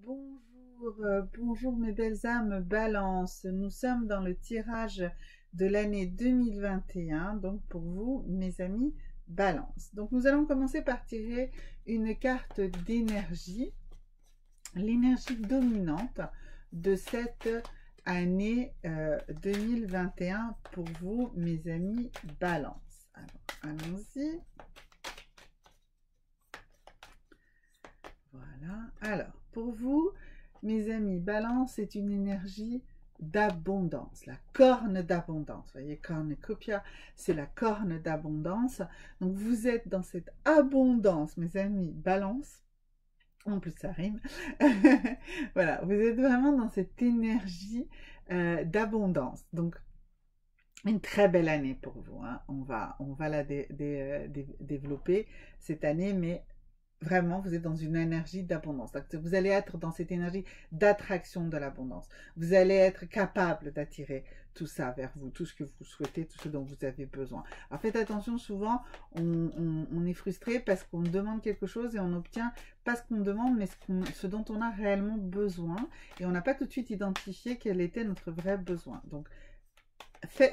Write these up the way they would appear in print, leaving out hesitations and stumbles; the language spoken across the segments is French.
Bonjour, bonjour mes belles âmes Balance. Nous sommes dans le tirage de l'année 2021, donc pour vous, mes amis Balance. Donc nous allons commencer par tirer une carte d'énergie, l'énergie dominante de cette année 2021 pour vous, mes amis Balance. Alors, allons-y. Voilà. Alors, pour vous, mes amis, Balance est une énergie d'abondance, la corne d'abondance. Vous voyez, cornucopia, c'est la corne d'abondance. Donc, vous êtes dans cette abondance, mes amis, Balance. En plus, ça rime. Voilà, vous êtes vraiment dans cette énergie d'abondance. Donc, une très belle année pour vous. Hein. On va la développer cette année, mais vraiment, vous êtes dans une énergie d'abondance. Vous allez être dans cette énergie d'attraction de l'abondance. Vous allez être capable d'attirer tout ça vers vous, tout ce que vous souhaitez, tout ce dont vous avez besoin. Alors faites attention, souvent, on est frustré parce qu'on demande quelque chose et on obtient pas ce qu'on demande, mais ce dont on a réellement besoin. Et on n'a pas tout de suite identifié quel était notre vrai besoin. Donc,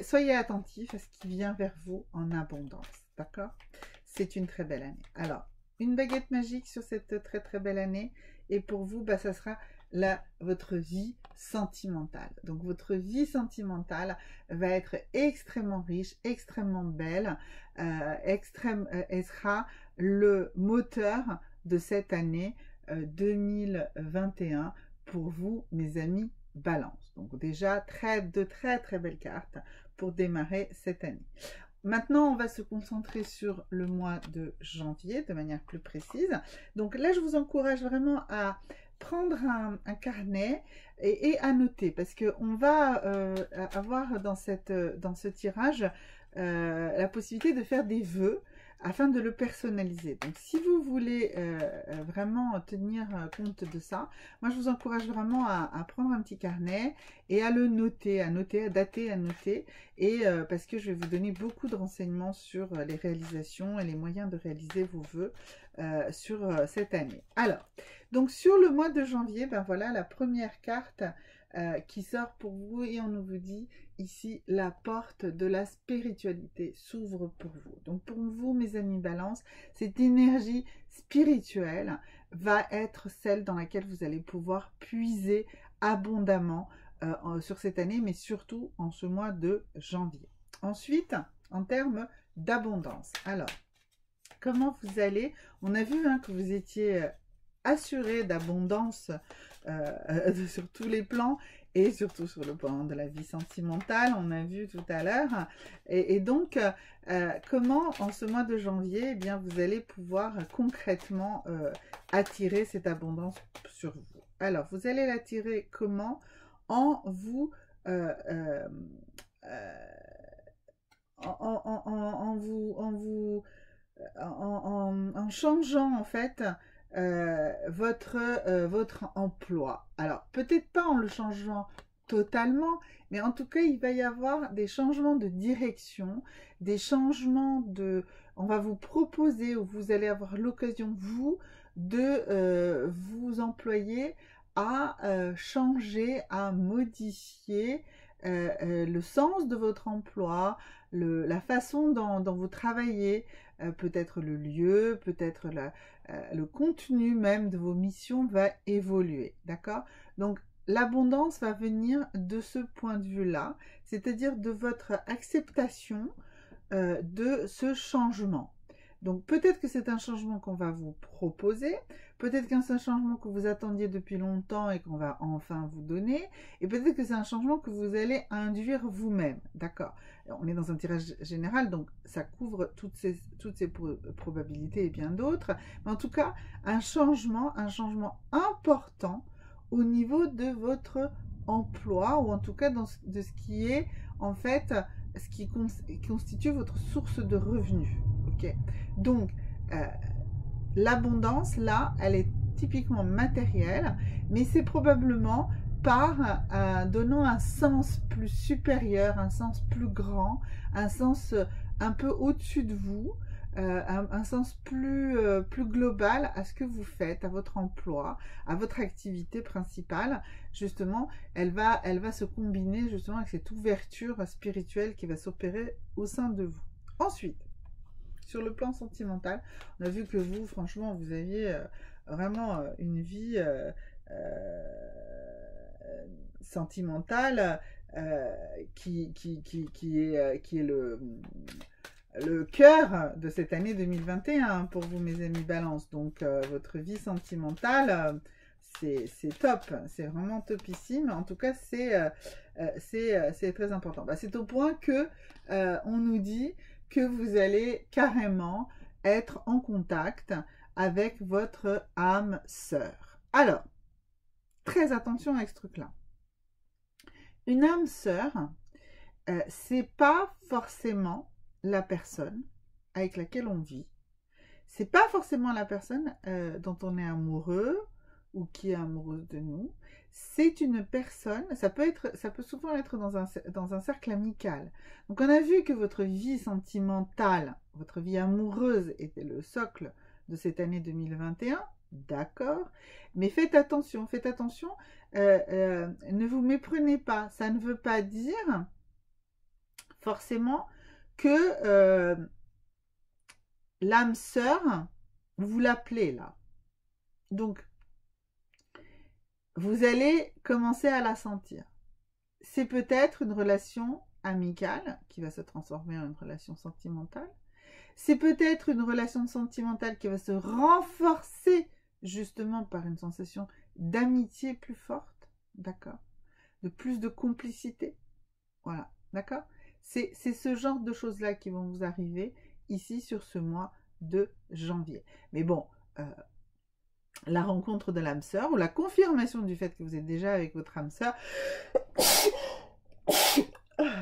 soyez attentifs à ce qui vient vers vous en abondance. D'accord? C'est une très belle année. Alors, une baguette magique sur cette très très belle année. Et pour vous, bah, ça sera votre vie sentimentale. Donc votre vie sentimentale va être extrêmement riche, extrêmement belle. Elle sera le moteur de cette année 2021 pour vous, mes amis Balance. Donc déjà, de très très belles cartes pour démarrer cette année. Maintenant, on va se concentrer sur le mois de janvier de manière plus précise. Donc là, je vous encourage vraiment à prendre un carnet et à noter parce qu'on va avoir dans ce tirage la possibilité de faire des vœux afin de le personnaliser. Donc, si vous voulez vraiment tenir compte de ça, moi, je vous encourage vraiment à prendre un petit carnet et à le noter, à dater, à noter, et parce que je vais vous donner beaucoup de renseignements sur les réalisations et les moyens de réaliser vos vœux sur cette année. Alors, donc, sur le mois de janvier, ben voilà, la première carte qui sort pour vous et on vous dit ici la porte de la spiritualité s'ouvre pour vous. Donc pour vous, mes amis Balance, cette énergie spirituelle va être celle dans laquelle vous allez pouvoir puiser abondamment sur cette année, mais surtout en ce mois de janvier. Ensuite, en termes d'abondance, alors comment vous allez, on a vu hein, que vous étiez assuré d'abondance sur tous les plans et surtout sur le plan de la vie sentimentale, on a vu tout à l'heure. Et donc, comment en ce mois de janvier, eh bien, vous allez pouvoir concrètement attirer cette abondance sur vous. Alors, vous allez l'attirer comment? En vous... en changeant en fait votre emploi. Alors, peut-être pas en le changeant totalement, mais en tout cas, il va y avoir des changements de direction, des changements de... On va vous proposer, ou vous allez avoir l'occasion, vous, de vous employer à changer, à modifier le sens de votre emploi, la façon dont vous travaillez, peut-être le lieu, peut-être le contenu même de vos missions va évoluer, d'accord? Donc, l'abondance va venir de ce point de vue-là, c'est-à-dire de votre acceptation de ce changement. Donc, peut-être que c'est un changement qu'on va vous proposer, peut-être que c'est un changement que vous attendiez depuis longtemps et qu'on va enfin vous donner, et peut-être que c'est un changement que vous allez induire vous-même, d'accord? On est dans un tirage général, donc ça couvre toutes ces probabilités et bien d'autres, mais en tout cas, un changement important au niveau de votre emploi, ou en tout cas de ce qui est en fait ce qui constitue votre source de revenus. Okay. Donc, l'abondance, là, elle est typiquement matérielle, mais c'est probablement par donnant un sens plus supérieur, un sens plus grand, un sens un peu au-dessus de vous, un sens plus global à ce que vous faites, à votre emploi, à votre activité principale. Justement, elle va se combiner justement avec cette ouverture spirituelle qui va s'opérer au sein de vous. Ensuite, sur le plan sentimental, on a vu que vous, franchement, vous aviez vraiment une vie sentimentale qui est le cœur de cette année 2021 pour vous, mes amis Balance. Donc, votre vie sentimentale, c'est top, c'est vraiment topissime. En tout cas, c'est très important. Bah, c'est au point que on nous dit que vous allez carrément être en contact avec votre âme sœur. Alors, très attention avec ce truc-là. Une âme sœur, c'est pas forcément la personne avec laquelle on vit. C'est pas forcément la personne dont on est amoureux ou qui est amoureuse de nous. C'est une personne, ça peut souvent être dans un cercle amical. Donc on a vu que votre vie sentimentale, votre vie amoureuse était le socle de cette année 2021, d'accord, mais faites attention, ne vous méprenez pas, ça ne veut pas dire forcément que l'âme sœur, vous l'appelez là. Donc, vous allez commencer à la sentir. C'est peut-être une relation amicale qui va se transformer en une relation sentimentale. C'est peut-être une relation sentimentale qui va se renforcer justement par une sensation d'amitié plus forte, d'accord, de plus de complicité. Voilà, d'accord. C'est ce genre de choses-là qui vont vous arriver ici sur ce mois de janvier. Mais bon, la rencontre de l'âme sœur ou la confirmation du fait que vous êtes déjà avec votre âme sœur,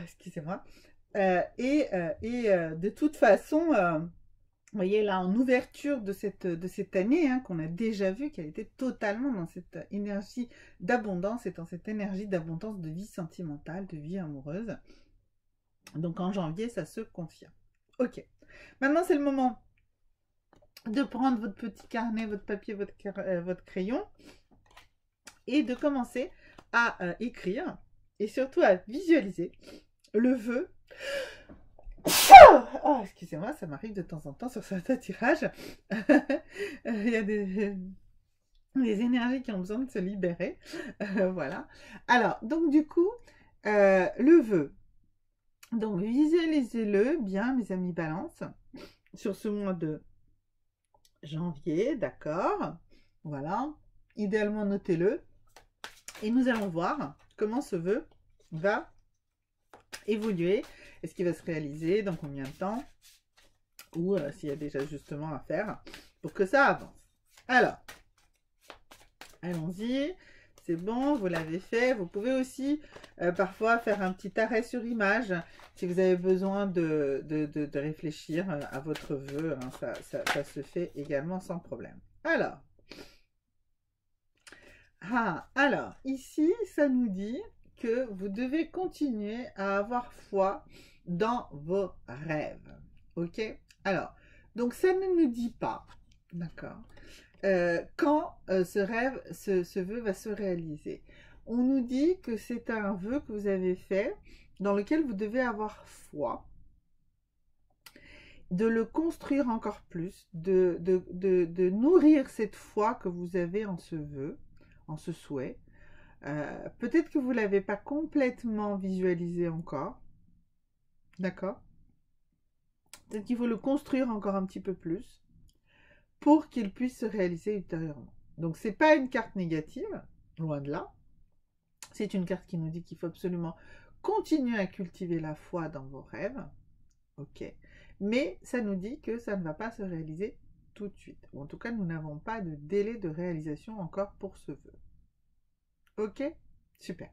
excusez-moi, et de toute façon, vous voyez là en ouverture de cette année, hein, qu'on a déjà vu qu'elle était totalement dans cette énergie d'abondance et dans cette énergie d'abondance de vie sentimentale, de vie amoureuse. Donc en janvier, ça se confirme. Ok. Maintenant, c'est le moment de prendre votre petit carnet, votre papier, votre crayon et de commencer à écrire et surtout à visualiser le vœu. Oh, excusez-moi, ça m'arrive de temps en temps sur certains tirages. Il y a des énergies qui ont besoin de se libérer. Voilà. Alors, donc du coup, le vœu. Donc, visualisez-le bien, mes amis Balance, sur ce mois de janvier, d'accord. Voilà. Idéalement, notez-le. Et nous allons voir comment ce vœu va évoluer. Est-ce qu'il va se réaliser dans combien de temps? Ou s'il y a des ajustements à faire pour que ça avance. Alors, allons-y. C'est bon, vous l'avez fait. Vous pouvez aussi parfois faire un petit arrêt sur image si vous avez besoin de réfléchir à votre vœu. Hein, ça se fait également sans problème. Alors, ici, ça nous dit que vous devez continuer à avoir foi dans vos rêves. Ok? Alors, donc ça ne nous dit pas, d'accord, quand ce vœu va se réaliser. On nous dit que c'est un vœu que vous avez fait dans lequel vous devez avoir foi, de le construire encore plus, de nourrir cette foi que vous avez en ce vœu, en ce souhait. Peut-être que vous ne l'avez pas complètement visualisé encore, d'accord? Peut-être qu'il faut le construire encore un petit peu plus pour qu'il puisse se réaliser ultérieurement. Donc, ce n'est pas une carte négative, loin de là. C'est une carte qui nous dit qu'il faut absolument continuer à cultiver la foi dans vos rêves. Ok. Mais ça nous dit que ça ne va pas se réaliser tout de suite. Ou en tout cas, nous n'avons pas de délai de réalisation encore pour ce vœu. Ok? Super.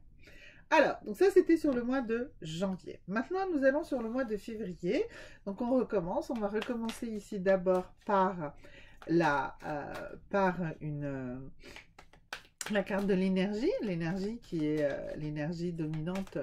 Alors, donc ça, c'était sur le mois de janvier. Maintenant, nous allons sur le mois de février. Donc, on recommence. On va recommencer ici d'abord par la carte de l'énergie. L'énergie qui est l'énergie dominante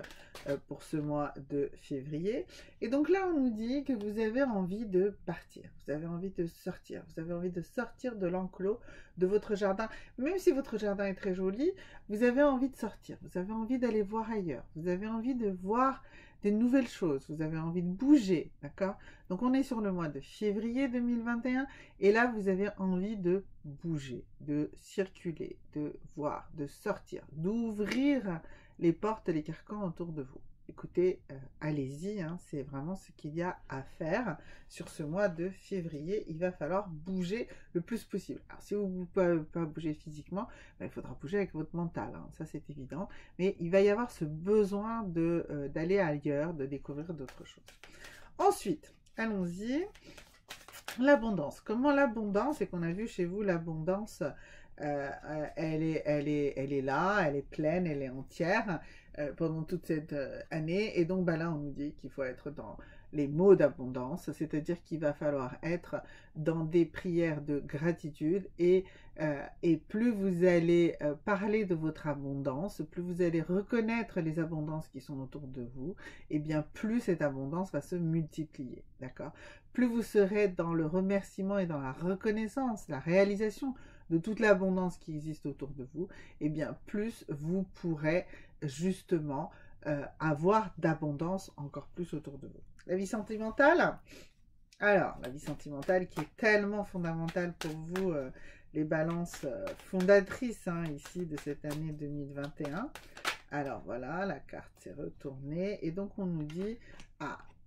pour ce mois de février. Et donc là, on nous dit que vous avez envie de partir, vous avez envie de sortir, vous avez envie de sortir de l'enclos de votre jardin. Même si votre jardin est très joli, vous avez envie de sortir, vous avez envie d'aller voir ailleurs, vous avez envie de voir des nouvelles choses, vous avez envie de bouger, d'accord? Donc on est sur le mois de février 2021 et là vous avez envie de bouger, de circuler, de voir, de sortir, d'ouvrir les portes, les carcans autour de vous. Écoutez, allez-y, hein, c'est vraiment ce qu'il y a à faire sur ce mois de février. Il va falloir bouger le plus possible. Alors si vous ne pouvez pas bouger physiquement, ben, il faudra bouger avec votre mental, hein, ça c'est évident. Mais il va y avoir ce besoin d'aller ailleurs, de découvrir d'autres choses. Ensuite, allons-y. L'abondance. Comment l'abondance, et qu'on a vu chez vous l'abondance, elle est là, elle est pleine, elle est entière pendant toute cette année. Et donc là, on nous dit qu'il faut être dans les mots d'abondance, c'est-à-dire qu'il va falloir être dans des prières de gratitude et plus vous allez parler de votre abondance, plus vous allez reconnaître les abondances qui sont autour de vous, et bien plus cette abondance va se multiplier, d'accord? Plus vous serez dans le remerciement et dans la reconnaissance, la réalisation de toute l'abondance qui existe autour de vous, et bien plus vous pourrez justement avoir d'abondance encore plus autour de vous. La vie sentimentale, alors la vie sentimentale qui est tellement fondamentale pour vous, les balances fondatrices hein, ici de cette année 2021. Alors voilà, la carte s'est retournée et donc on nous dit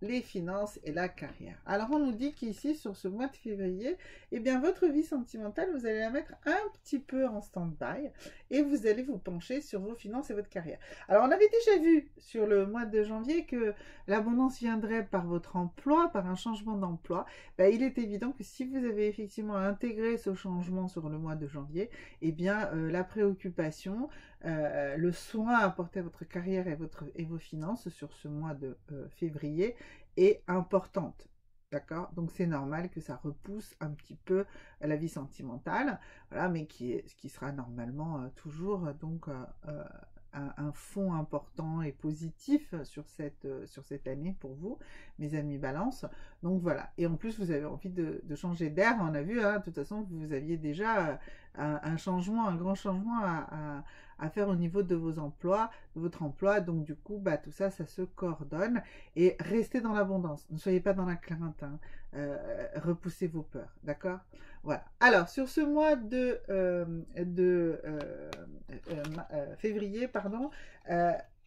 les finances et la carrière. Alors on nous dit qu'ici sur ce mois de février, eh bien votre vie sentimentale, vous allez la mettre un petit peu en stand-by et vous allez vous pencher sur vos finances et votre carrière. Alors on avait déjà vu sur le mois de janvier que l'abondance viendrait par votre emploi, par un changement d'emploi. Ben, il est évident que si vous avez effectivement intégré ce changement sur le mois de janvier, eh bien la préoccupation, le soin à apporter à votre carrière et vos finances sur ce mois de février est importante. D'accord? Donc c'est normal que ça repousse un petit peu la vie sentimentale, voilà, mais ce qui sera normalement toujours donc un fond important et positif sur cette année pour vous, mes amis Balance. Donc voilà. Et en plus, vous avez envie de changer d'air. On a vu, hein, de toute façon, vous aviez déjà un changement, un grand changement à faire au niveau de vos emplois, de votre emploi. Donc du coup, bah, tout ça, ça se coordonne. Et restez dans l'abondance. Ne soyez pas dans la crainte. Hein. Repoussez vos peurs. D'accord? Voilà. Alors, sur ce mois de février, pardon,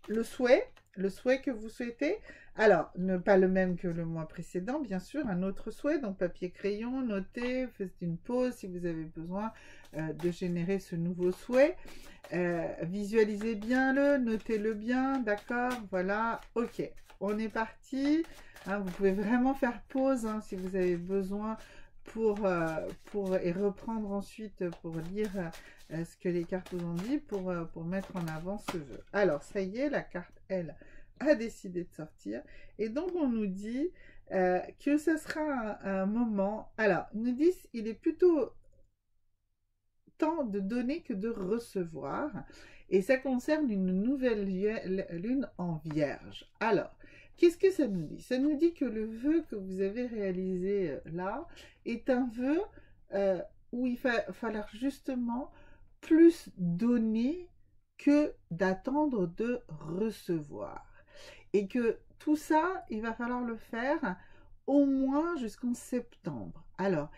le souhait que vous souhaitez, alors, ne pas le même que le mois précédent, bien sûr, un autre souhait, donc papier, crayon, notez, faites une pause si vous avez besoin de générer ce nouveau souhait. Visualisez bien notez-le bien, d'accord, voilà, ok, on est parti. Hein, vous pouvez vraiment faire pause hein, si vous avez besoin et reprendre ensuite pour lire ce que les cartes vous ont dit pour mettre en avant ce vœu. Alors, ça y est, la carte, elle, a décidé de sortir. Et donc, on nous dit que ce sera un moment... Alors, ils nous disent il est plutôt temps de donner que de recevoir. Et ça concerne une nouvelle lune en vierge. Alors, qu'est-ce que ça nous dit? Ça nous dit que le vœu que vous avez réalisé là est un vœu où il va falloir justement plus donner que d'attendre de recevoir. Et que tout ça, il va falloir le faire au moins jusqu'en septembre. Alors,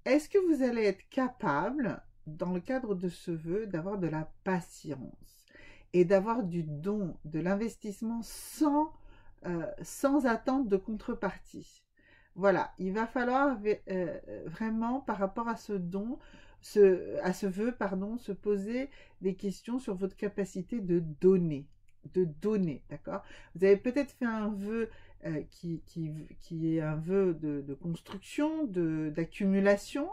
est-ce que vous allez être capable, dans le cadre de ce vœu, d'avoir de la patience et d'avoir du don, de l'investissement sans attente de contrepartie? Voilà, il va falloir vraiment, par rapport à ce don, à ce vœu, pardon, se poser des questions sur votre capacité de donner, d'accord? Vous avez peut-être fait un vœu qui est un vœu de construction, d'accumulation.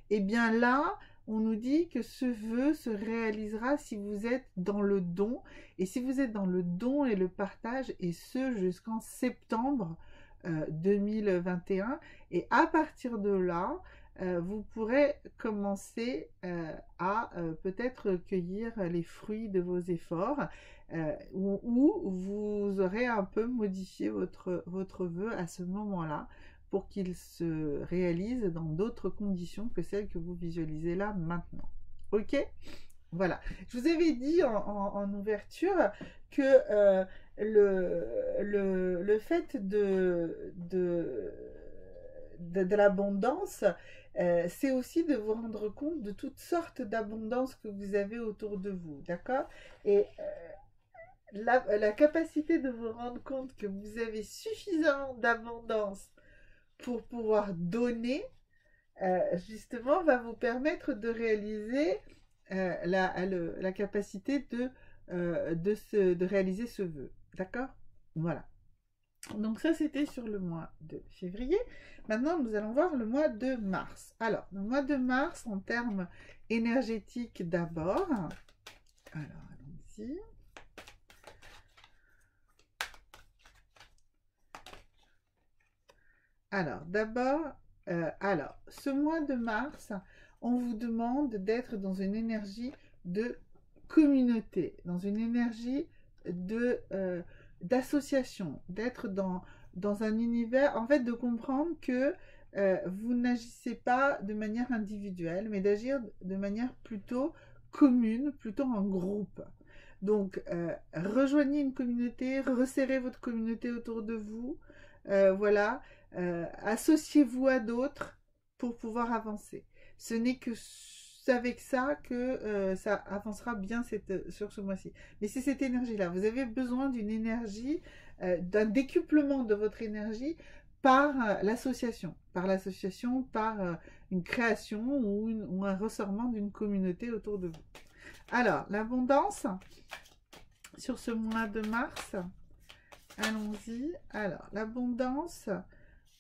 Et bien là, on nous dit que ce vœu se réalisera si vous êtes dans le don. Et si vous êtes dans le don et le partage, et ce jusqu'en septembre 2021. Et à partir de là, vous pourrez commencer à peut-être cueillir les fruits de vos efforts ou vous aurez un peu modifié votre vœu à ce moment-là pour qu'il se réalise dans d'autres conditions que celles que vous visualisez là maintenant. Ok? Voilà. Je vous avais dit en ouverture que le fait de l'abondance, c'est aussi de vous rendre compte de toutes sortes d'abondances que vous avez autour de vous, d'accord? Et la capacité de vous rendre compte que vous avez suffisamment d'abondance pour pouvoir donner, justement, va vous permettre de réaliser la capacité de réaliser ce vœu. D'accord? Voilà. Donc ça, c'était sur le mois de février. Maintenant, nous allons voir le mois de mars. Alors, le mois de mars, en termes énergétiques d'abord. Alors, allons-y. Alors, d'abord, ce mois de mars, on vous demande d'être dans une énergie de communauté, dans une énergie d'association, d'être dans un univers, en fait, de comprendre que vous n'agissez pas de manière individuelle, mais d'agir de manière plutôt commune, plutôt en groupe. Donc, rejoignez une communauté, resserrez votre communauté autour de vous, voilà. Associez-vous à d'autres pour pouvoir avancer. Ce n'est que avec ça que ça avancera bien sur ce mois-ci. Mais c'est cette énergie-là. Vous avez besoin d'une énergie, d'un décuplement de votre énergie par l'association. Par une création ou un ressortement d'une communauté autour de vous. Alors, l'abondance sur ce mois de mars. Allons-y. Alors, l'abondance,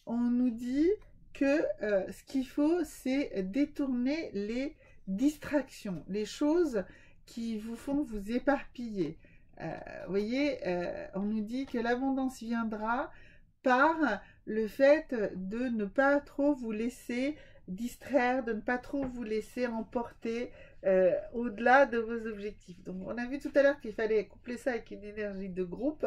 on nous dit que ce qu'il faut, c'est détourner les distractions, les choses qui vous font vous éparpiller. Vous voyez, on nous dit que l'abondance viendra par le fait de ne pas trop vous laisser distraire, de ne pas trop vous laisser emporter au-delà de vos objectifs. Donc, on a vu tout à l'heure qu'il fallait coupler ça avec une énergie de groupe.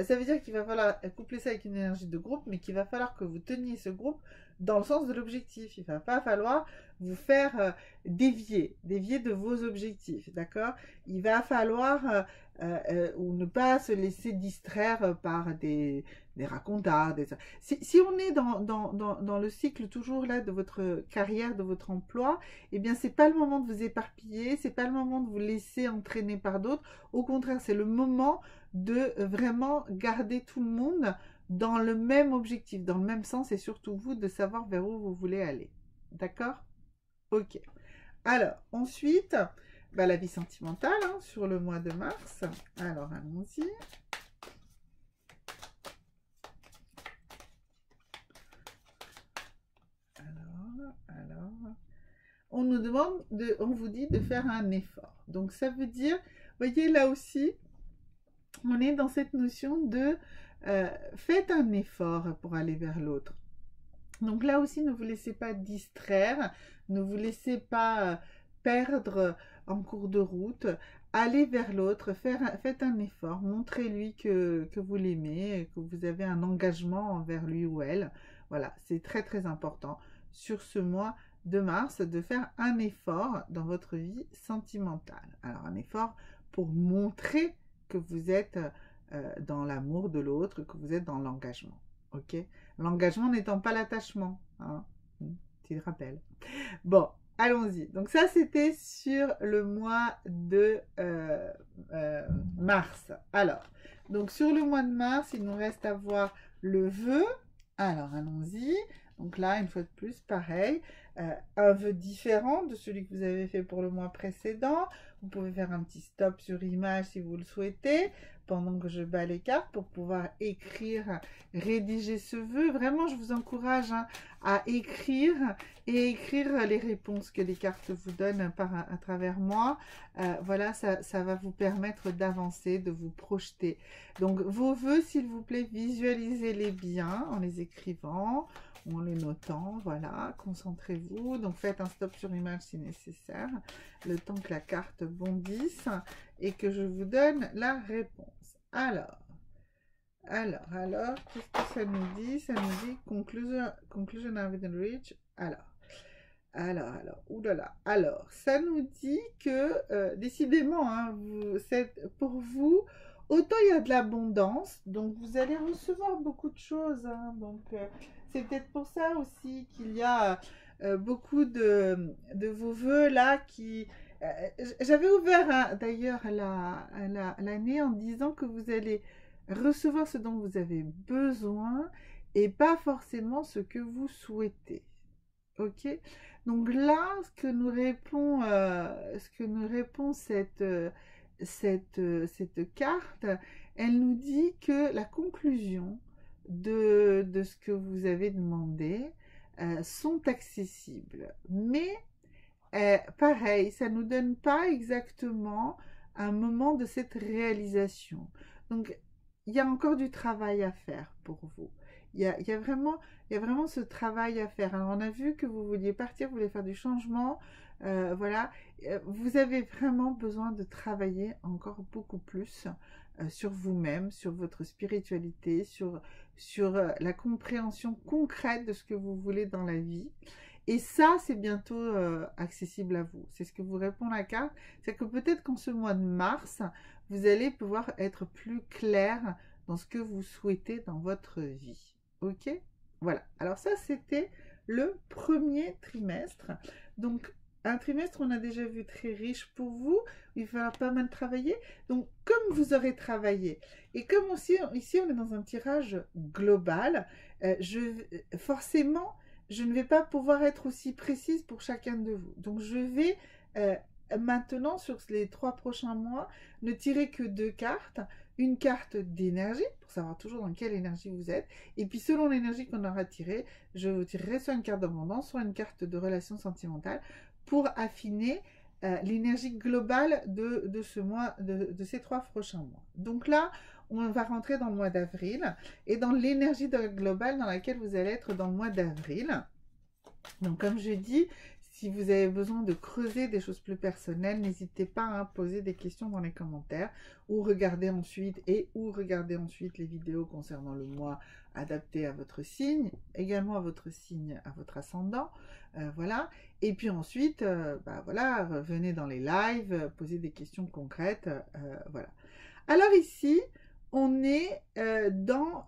Ça veut dire qu'il va falloir coupler ça avec une énergie de groupe, mais qu'il va falloir que vous teniez ce groupe dans le sens de l'objectif. Il ne va pas falloir vous faire dévier de vos objectifs, d'accord? Il va falloir ou ne pas se laisser distraire par des racontars. Si on est dans le cycle toujours là de votre carrière, de votre emploi, eh bien c'est pas le moment de vous éparpiller, c'est pas le moment de vous laisser entraîner par d'autres. Au contraire, c'est le moment de vraiment garder tout le monde dans le même objectif, dans le même sens, et surtout vous de savoir vers où vous voulez aller. D'accord? Ok. Alors, ensuite, la vie sentimentale hein, sur le mois de mars. Alors, allons-y. Alors, on nous demande, on vous dit de faire un effort. Donc, ça veut dire, vous voyez, là aussi, on est dans cette notion de faites un effort pour aller vers l'autre. Donc là aussi, ne vous laissez pas distraire, ne vous laissez pas perdre en cours de route. Allez vers l'autre, faites un effort, montrez-lui que vous l'aimez, que vous avez un engagement envers lui ou elle. Voilà, c'est très très important sur ce mois de mars de faire un effort dans votre vie sentimentale. Alors un effort pour montrer que vous êtes dans l'amour de l'autre, que vous êtes dans l'engagement. Ok? L'engagement n'étant pas l'attachement. Hein? Petit rappel. Bon, allons-y. Donc ça, c'était sur le mois de mars. Alors, donc sur le mois de mars, il nous reste à voir le vœu. Alors, allons-y. Donc là, une fois de plus, pareil. Un vœu différent de celui que vous avez fait pour le mois précédent. Vous pouvez faire un petit stop sur image si vous le souhaitez pendant que je bats les cartes pour pouvoir écrire, rédiger ce vœu. Vraiment, je vous encourage hein, à écrire et écrire les réponses que les cartes vous donnent à travers moi. Voilà, ça va vous permettre d'avancer, de vous projeter. Donc, vos vœux, s'il vous plaît, visualisez-les bien en les écrivant, en les notant, voilà, concentrez-vous. Donc, faites un stop sur image si nécessaire, le temps que la carte bondisse et que je vous donne la réponse. Alors, qu'est-ce que ça nous dit? Ça nous dit conclusion haven't reached. Oulala. Alors, ça nous dit que, décidément, hein, pour vous, autant il y a de l'abondance, donc vous allez recevoir beaucoup de choses, hein, donc c'est peut-être pour ça aussi qu'il y a beaucoup de vos vœux là qui... J'avais ouvert hein, d'ailleurs l'année en disant que vous allez recevoir ce dont vous avez besoin et pas forcément ce que vous souhaitez. Ok? Donc là, ce que nous répond cette carte, elle nous dit que la conclusion de ce que vous avez demandé sont accessibles. Mais pareil, ça ne nous donne pas exactement un moment de cette réalisation. Donc, il y a encore du travail à faire pour vous. Il y a vraiment ce travail à faire. Alors, on a vu que vous vouliez partir, vous voulez faire du changement. Voilà. Vous avez vraiment besoin de travailler encore beaucoup plus sur vous-même, sur votre spiritualité, sur la compréhension concrète de ce que vous voulez dans la vie. Et ça, c'est bientôt accessible à vous. C'est ce que vous répond la carte. C'est que peut-être qu'en ce mois de mars, vous allez pouvoir être plus clair dans ce que vous souhaitez dans votre vie. Ok? Voilà. Alors ça, c'était le premier trimestre. Donc, un trimestre, on a déjà vu très riche pour vous. Il va falloir pas mal travailler. Donc, comme vous aurez travaillé, et comme aussi, ici, on est dans un tirage global, forcément, je ne vais pas pouvoir être aussi précise pour chacun de vous. Donc, je vais maintenant, sur les 3 prochains mois, ne tirer que 2 cartes. Une carte d'énergie, pour savoir toujours dans quelle énergie vous êtes. Et puis, selon l'énergie qu'on aura tirée, je vous tirerai soit une carte d'abondance, soit une carte de relation sentimentale pour affiner l'énergie globale de ce mois, de ces 3 prochains mois. Donc là, on va rentrer dans le mois d'avril et dans l'énergie globale dans laquelle vous allez être dans le mois d'avril. Donc, comme je dis, si vous avez besoin de creuser des choses plus personnelles, n'hésitez pas à poser des questions dans les commentaires ou regarder ensuite les vidéos concernant le mois adapté à votre signe, également à votre signe, à votre ascendant. Voilà. Et puis ensuite, voilà, venez dans les lives, posez des questions concrètes. Voilà. Alors ici, on est dans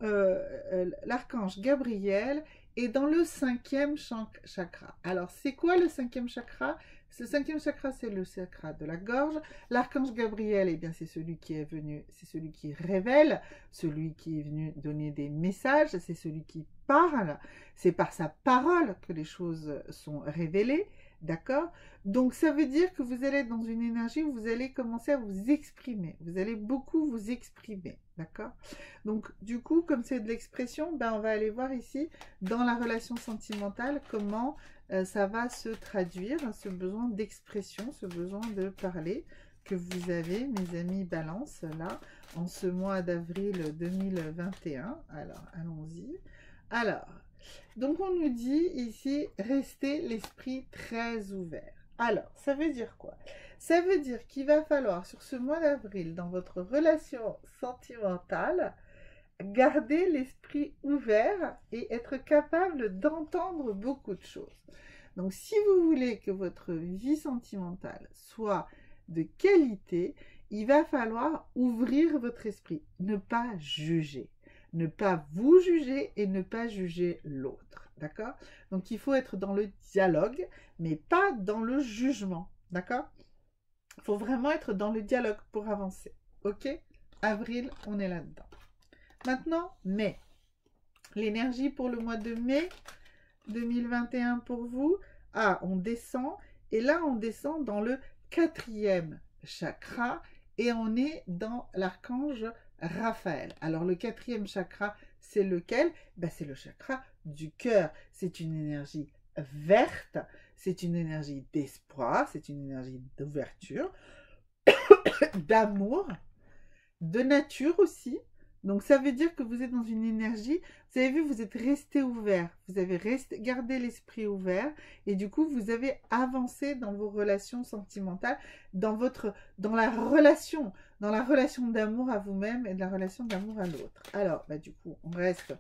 l'archange Gabriel et dans le 5e chakra. Alors, c'est quoi le 5e chakra? Ce 5e chakra, c'est le chakra de la gorge. L'archange Gabriel, eh bien, c'est celui qui est venu, c'est celui qui révèle, celui qui est venu donner des messages, c'est celui qui parle. C'est par sa parole que les choses sont révélées. D'accord? Donc, ça veut dire que vous allez être dans une énergie où vous allez commencer à vous exprimer. Vous allez beaucoup vous exprimer. D'accord? Donc, du coup, comme c'est de l'expression, on va aller voir ici, dans la relation sentimentale, comment ça va se traduire, ce besoin d'expression, ce besoin de parler que vous avez, mes amis Balance, là, en ce mois d'avril 2021. Alors, allons-y. Alors... donc, on nous dit ici, restez l'esprit très ouvert. Alors, ça veut dire quoi? Ça veut dire qu'il va falloir, sur ce mois d'avril, dans votre relation sentimentale, garder l'esprit ouvert et être capable d'entendre beaucoup de choses. Donc, si vous voulez que votre vie sentimentale soit de qualité, il va falloir ouvrir votre esprit, ne pas juger. Ne pas vous juger et ne pas juger l'autre, d'accord? Donc, il faut être dans le dialogue, mais pas dans le jugement, d'accord? Il faut vraiment être dans le dialogue pour avancer, ok? Avril, on est là-dedans. Maintenant, mai. L'énergie pour le mois de mai 2021 pour vous. Ah, on descend, et là, on descend dans le 4e chakra, et on est dans l'archange Raphaël. Alors le 4e chakra, c'est lequel? Ben, c'est le chakra du cœur. C'est une énergie verte, c'est une énergie d'espoir, c'est une énergie d'ouverture, d'amour, de nature aussi. Donc ça veut dire que vous êtes dans une énergie, vous avez vu, vous êtes resté ouvert, vous avez gardé l'esprit ouvert et du coup vous avez avancé dans vos relations sentimentales, dans la relation d'amour à vous-même et de la relation d'amour à l'autre. Alors bah, du coup on reste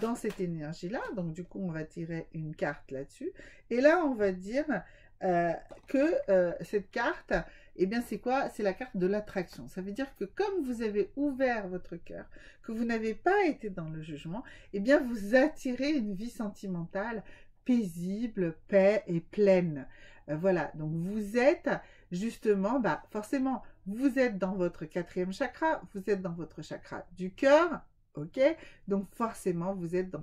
dans cette énergie-là, donc du coup on va tirer une carte là-dessus et là on va dire que cette carte, eh bien c'est quoi? C'est la carte de l'attraction. Ça veut dire que comme vous avez ouvert votre cœur, que vous n'avez pas été dans le jugement, eh bien vous attirez une vie sentimentale paisible, paix et pleine. Voilà, donc vous êtes justement, bah forcément, vous êtes dans votre 4e chakra, vous êtes dans votre chakra du cœur, ok? Donc forcément, vous êtes dans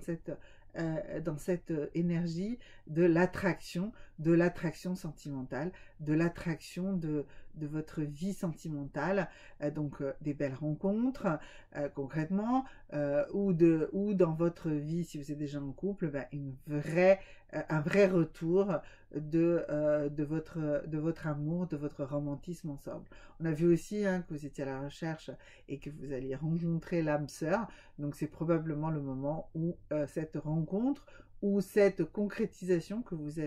cette énergie de l'attraction sentimentale, de l'attraction de votre vie sentimentale, donc des belles rencontres concrètement, ou dans votre vie, si vous êtes déjà en couple, bah, un vrai retour de votre amour, de votre romantisme ensemble. On a vu aussi hein, que vous étiez à la recherche et que vous alliez rencontrer l'âme sœur, donc c'est probablement le moment où cette rencontre ou cette concrétisation que vous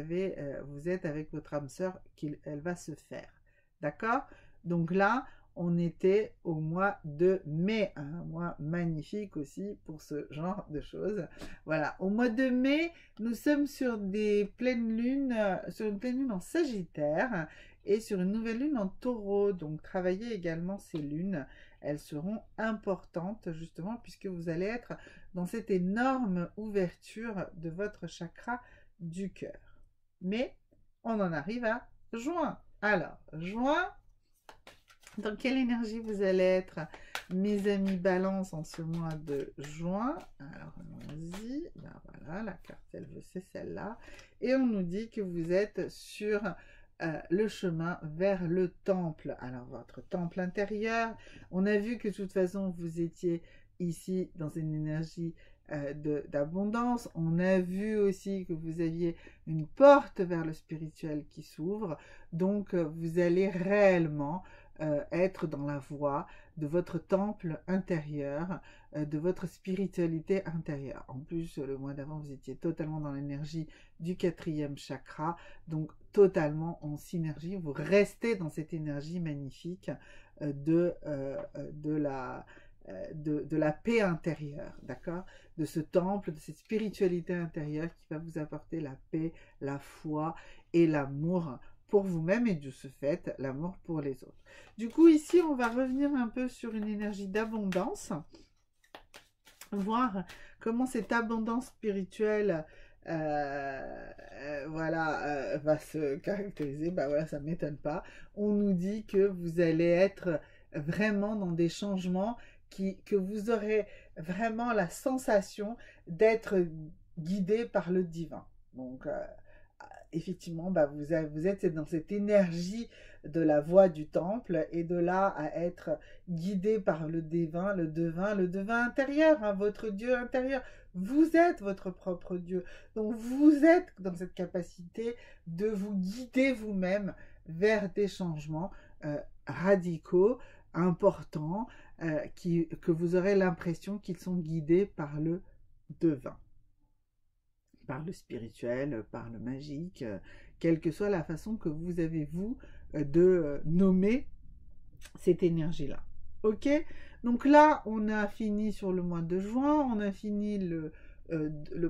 êtes avec votre âme sœur, elle va se faire. D'accord? Donc là, on était au mois de mai, un mois magnifique aussi pour ce genre de choses. Voilà, au mois de mai, nous sommes sur des pleines lunes, sur une pleine lune en Sagittaire et sur une nouvelle lune en Taureau. Donc travaillez également ces lunes, elles seront importantes justement puisque vous allez être dans cette énorme ouverture de votre chakra du cœur. Mais on en arrive à juin. Alors, juin, dans quelle énergie vous allez être, mes amis Balance, en ce mois de juin? Alors, allons-y. Ben voilà, la carte, c'est celle-là. Et on nous dit que vous êtes sur le chemin vers le temple. Alors, votre temple intérieur. On a vu que de toute façon, vous étiez ici dans une énergie d'abondance. On a vu aussi que vous aviez une porte vers le spirituel qui s'ouvre. Donc, vous allez réellement être dans la voie de votre temple intérieur, de votre spiritualité intérieure. En plus, le mois d'avant, vous étiez totalement dans l'énergie du 4e chakra, donc totalement en synergie. Vous restez dans cette énergie magnifique de la paix intérieure, d'accord? De ce temple, de cette spiritualité intérieure qui va vous apporter la paix, la foi et l'amour pour vous-même et de ce fait, l'amour pour les autres. Du coup, ici, on va revenir un peu sur une énergie d'abondance, voir comment cette abondance spirituelle va se caractériser. Bah voilà, ça ne m'étonne pas. On nous dit que vous allez être vraiment dans des changements que vous aurez vraiment la sensation d'être guidé par le divin. Donc, effectivement, bah, vous êtes dans cette énergie de la voie du temple et de là à être guidé par le divin intérieur, hein, votre Dieu intérieur. Vous êtes votre propre Dieu. Donc, vous êtes dans cette capacité de vous guider vous-même vers des changements radicaux, importants, que vous aurez l'impression qu'ils sont guidés par le divin, par le spirituel, par le magique, quelle que soit la façon que vous avez, vous, de nommer cette énergie-là. Ok? Donc là, on a fini sur le mois de juin, on a fini le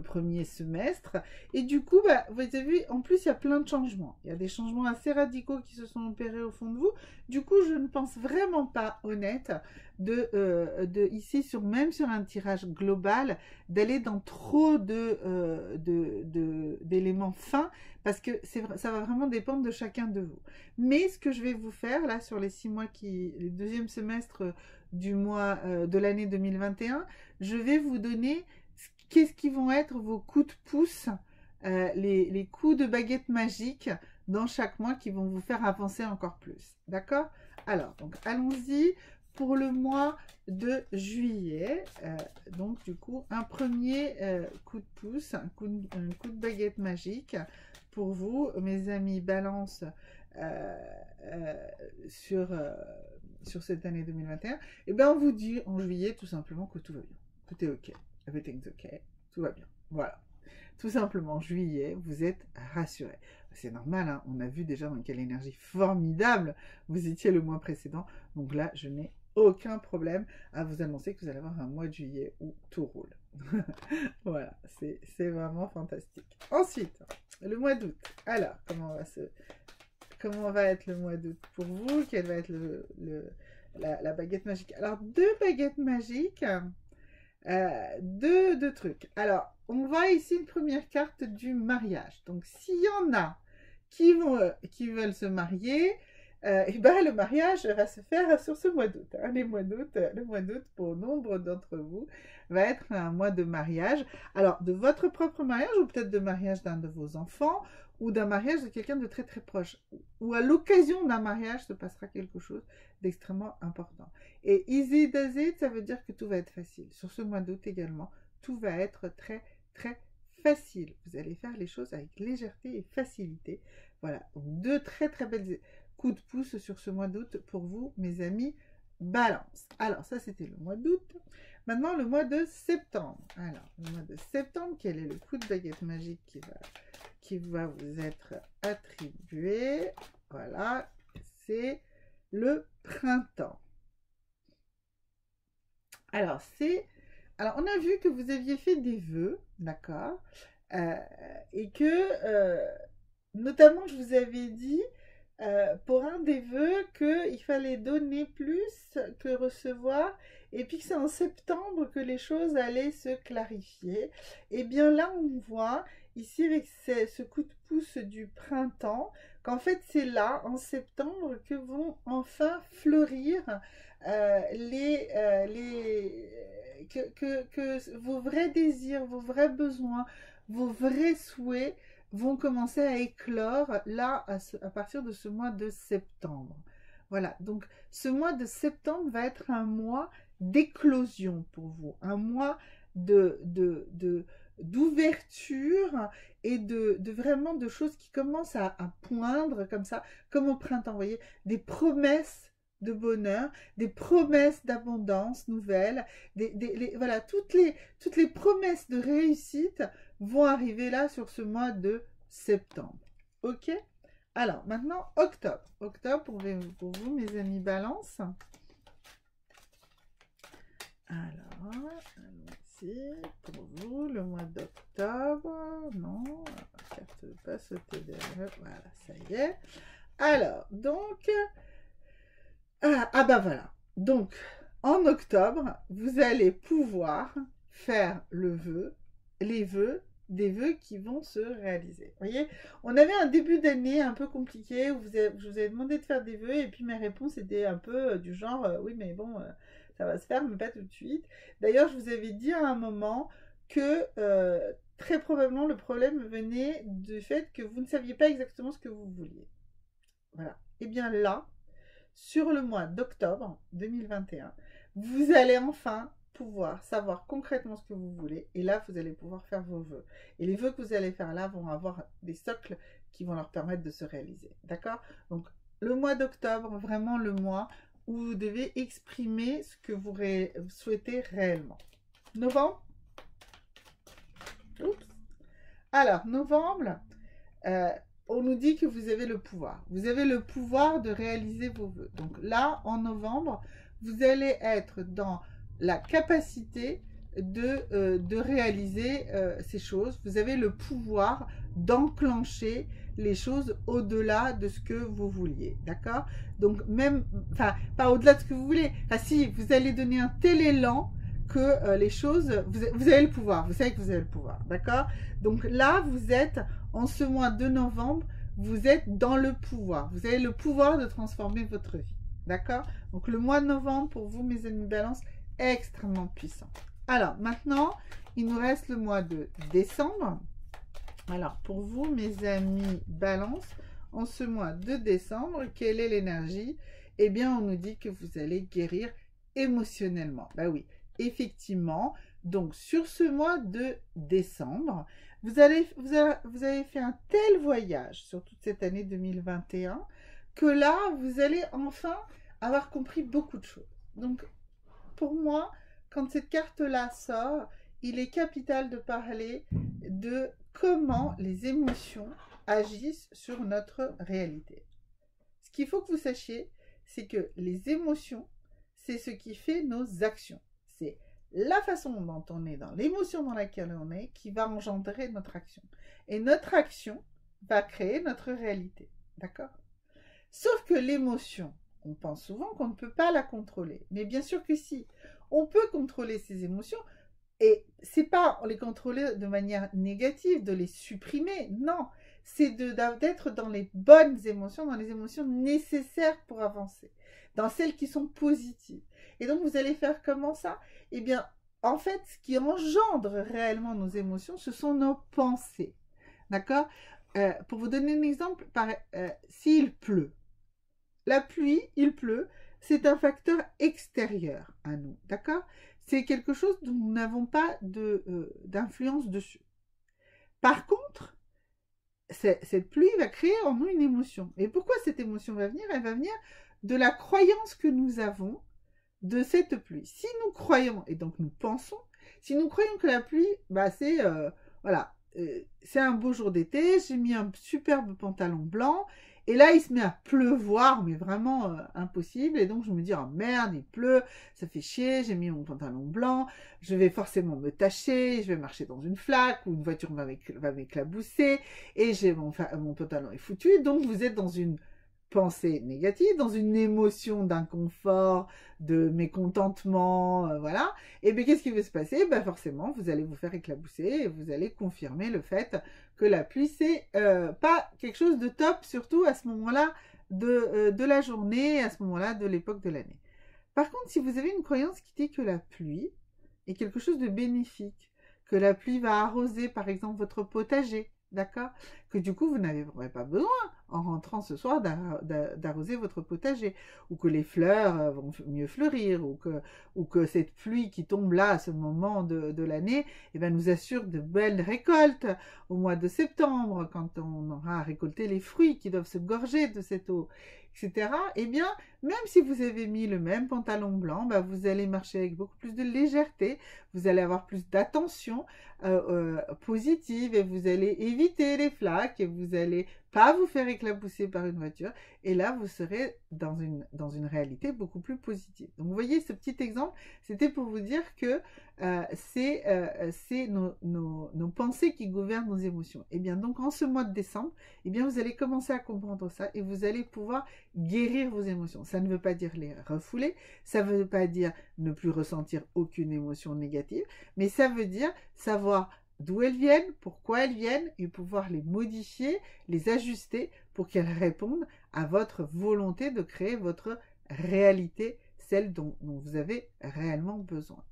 premier semestre, et du coup, bah, vous avez vu, en plus, il y a plein de changements. Il y a des changements assez radicaux qui se sont opérés au fond de vous. Du coup, je ne pense vraiment pas honnête ici, même sur un tirage global, d'aller dans trop d'éléments fins, parce que ça va vraiment dépendre de chacun de vous. Mais ce que je vais vous faire, là, sur les 6 mois le deuxième semestre du mois de l'année 2021, je vais vous donner qu'est-ce qui vont être vos coups de pouce, les coups de baguette magique dans chaque mois qui vont vous faire avancer encore plus. D'accord? Alors, donc, allons-y pour le mois de juillet. Donc, du coup, un premier coup de pouce, un coup de baguette magique pour vous, mes amis Balance, sur cette année 2021. Et bien, on vous dit en juillet tout simplement que tout va bien. Tout est OK. Everything's OK. Tout va bien. Voilà. Tout simplement, juillet, vous êtes rassurés. C'est normal, hein, on a vu déjà dans quelle énergie formidable vous étiez le mois précédent. Donc là, je n'ai aucun problème à vous annoncer que vous allez avoir un mois de juillet où tout roule. Voilà, c'est vraiment fantastique. Ensuite, le mois d'août. Alors, comment va être le mois d'août pour vous? Quelle va être la baguette magique? Alors, 2 baguettes magiques. Deux trucs. Alors, on voit ici une première carte du mariage. Donc, s'il y en a qui veulent se marier, et ben, le mariage va se faire sur ce mois d'août. Hein. Le mois d'août, pour nombre d'entre vous, va être un mois de mariage. Alors, de votre propre mariage, ou peut-être de mariage d'un de vos enfants, ou d'un mariage de quelqu'un de très très proche. Ou à l'occasion d'un mariage, se passera quelque chose d'extrêmement important. Et easy does it, ça veut dire que tout va être facile. Sur ce mois d'août également, tout va être très très facile. Vous allez faire les choses avec légèreté et facilité. Voilà, donc 2 très très belles coups de pouce sur ce mois d'août pour vous, mes amis Balance. Alors, ça c'était le mois d'août. Maintenant, le mois de septembre. Alors, le mois de septembre, quel est le coup de baguette magique qui va vous être attribué? Voilà, c'est le printemps. Alors, on a vu que vous aviez fait des vœux, d'accord, et que, notamment, je vous avais dit, pour un des vœux, qu'il fallait donner plus que recevoir, et puis que c'est en septembre que les choses allaient se clarifier. Et bien là, on voit, ici, avec ce coup de pouce du printemps, qu'en fait, c'est là, en septembre, que vont enfin fleurir que vos vrais désirs, vos vrais besoins, vos vrais souhaits vont commencer à éclore là à partir de ce mois de septembre. Voilà, donc ce mois de septembre va être un mois d'éclosion pour vous, un mois d'ouverture et vraiment de choses qui commencent à poindre comme ça, comme au printemps, vous voyez, des promesses de bonheur, des promesses d'abondance nouvelles, voilà, toutes les promesses de réussite vont arriver là sur ce mois de septembre. Ok? Alors, maintenant, octobre. Octobre, pour vous, mes amis Balance. Alors, allons-y. Pour vous, le mois d'octobre. Non, la carte ne veut pas sauter derrière. Voilà, ça y est. Alors, donc... ben voilà. Donc, en octobre, vous allez pouvoir faire les vœux, des vœux qui vont se réaliser. Vous voyez, on avait un début d'année un peu compliqué où je vous ai demandé de faire des vœux et puis mes réponses étaient un peu du genre oui mais bon ça va se faire mais pas tout de suite. D'ailleurs je vous avais dit à un moment que très probablement le problème venait du fait que vous ne saviez pas exactement ce que vous vouliez. Voilà. Et bien là, sur le mois d'octobre 2021, vous allez enfin pouvoir savoir concrètement ce que vous voulez et là vous allez pouvoir faire vos vœux et les vœux que vous allez faire là vont avoir des socles qui vont leur permettre de se réaliser, d'accord? Donc le mois d'octobre, vraiment le mois où vous devez exprimer ce que vous souhaitez réellement. Novembre. Oups. Alors novembre, on nous dit que vous avez le pouvoir. Vous avez le pouvoir de réaliser vos vœux. Donc là, en novembre, vous allez être dans la capacité de réaliser ces choses. Vous avez le pouvoir d'enclencher les choses au-delà de ce que vous vouliez. D'accord? Donc même, enfin, pas au-delà de ce que vous voulez. Enfin si, vous allez donner un tel élan que les choses, vous avez le pouvoir. Vous savez que vous avez le pouvoir. D'accord? Donc là, vous êtes, en ce mois de novembre, vous êtes dans le pouvoir. Vous avez le pouvoir de transformer votre vie. D'accord? Donc le mois de novembre, pour vous, mes amis Balance, est extrêmement puissant. Alors, maintenant, il nous reste le mois de décembre. Alors, pour vous, mes amis Balance, en ce mois de décembre, quelle est l'énergie? eh bien, on nous dit que vous allez guérir émotionnellement. Bah oui, effectivement. Donc, sur ce mois de décembre, vous avez fait un tel voyage sur toute cette année 2021 que là, vous allez enfin avoir compris beaucoup de choses. Donc, pour moi, quand cette carte-là sort, il est capital de parler de comment les émotions agissent sur notre réalité. Ce qu'il faut que vous sachiez, c'est que les émotions, c'est ce qui fait nos actions. C'est la façon dont on est, dans l'émotion dans laquelle on est, qui va engendrer notre action. Et notre action va créer notre réalité. D'accord? Sauf que l'émotion, on pense souvent qu'on ne peut pas la contrôler. Mais bien sûr que si. On peut contrôler ses émotions. Et c'est pas les contrôler de manière négative, de les supprimer. Non. C'est d'être dans les bonnes émotions, dans les émotions nécessaires pour avancer. Dans celles qui sont positives. Et donc, vous allez faire comment ça? Eh bien, en fait, ce qui engendre réellement nos émotions, ce sont nos pensées. D'accord? Pour vous donner un exemple, s'il pleut, la pluie, il pleut, c'est un facteur extérieur à nous, d'accord? C'est quelque chose dont nous n'avons pas d'influence dessus. Par contre, cette pluie va créer en nous une émotion. Et pourquoi cette émotion va venir? Elle va venir de la croyance que nous avons de cette pluie. Si nous croyons, et donc nous pensons, si nous croyons que la pluie, bah c'est c'est un beau jour d'été, j'ai mis un superbe pantalon blanc, et là il se met à pleuvoir, mais vraiment impossible, et donc je me dis, oh merde, il pleut, ça fait chier, j'ai mis mon pantalon blanc, je vais forcément me tacher, je vais marcher dans une flaque, ou une voiture va m'éclabousser, et mon pantalon est foutu, donc vous êtes dans une pensée négative, dans une émotion d'inconfort, de mécontentement, voilà. Et bien, qu'est-ce qui va se passer? Ben, forcément, vous allez vous faire éclabousser et vous allez confirmer le fait que la pluie, c'est pas quelque chose de top, surtout à ce moment-là de la journée, à ce moment-là de l'époque de l'année. Par contre, si vous avez une croyance qui dit que la pluie est quelque chose de bénéfique, que la pluie va arroser, par exemple, votre potager, d'accord? Que du coup, vous n'aurez pas besoin, en rentrant ce soir, d'arroser votre potager, ou que les fleurs vont mieux fleurir, ou que cette pluie qui tombe là, à ce moment de l'année, eh ben, nous assure de belles récoltes au mois de septembre, quand on aura récolté les fruits qui doivent se gorger de cette eau, etc. Eh bien, même si vous avez mis le même pantalon blanc, bah, vous allez marcher avec beaucoup plus de légèreté, vous allez avoir plus d'attention positive, et vous allez éviter les flaques, et vous allez pas vous faire éclabousser par une voiture, et là vous serez dans une réalité beaucoup plus positive. Donc vous voyez, ce petit exemple, c'était pour vous dire que c'est nos pensées qui gouvernent nos émotions. Et bien donc en ce mois de décembre, et bien vous allez commencer à comprendre ça, et vous allez pouvoir guérir vos émotions. Ça ne veut pas dire les refouler, ça ne veut pas dire ne plus ressentir aucune émotion négative, mais ça veut dire savoir d'où elles viennent, pourquoi elles viennent, et pouvoir les modifier, les ajuster pour qu'elles répondent à votre volonté de créer votre réalité, celle dont vous avez réellement besoin.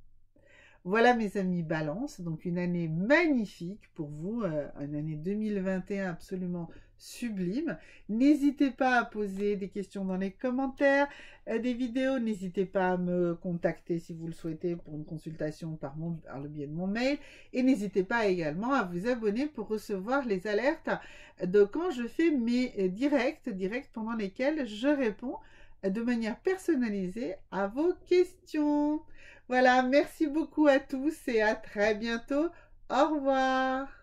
Voilà mes amis Balance, donc une année magnifique pour vous, une année 2021 absolument sublime. N'hésitez pas à poser des questions dans les commentaires des vidéos, n'hésitez pas à me contacter si vous le souhaitez pour une consultation par le biais de mon mail, et n'hésitez pas également à vous abonner pour recevoir les alertes de quand je fais mes directs pendant lesquels je réponds de manière personnalisée à vos questions. Voilà, merci beaucoup à tous et à très bientôt. Au revoir.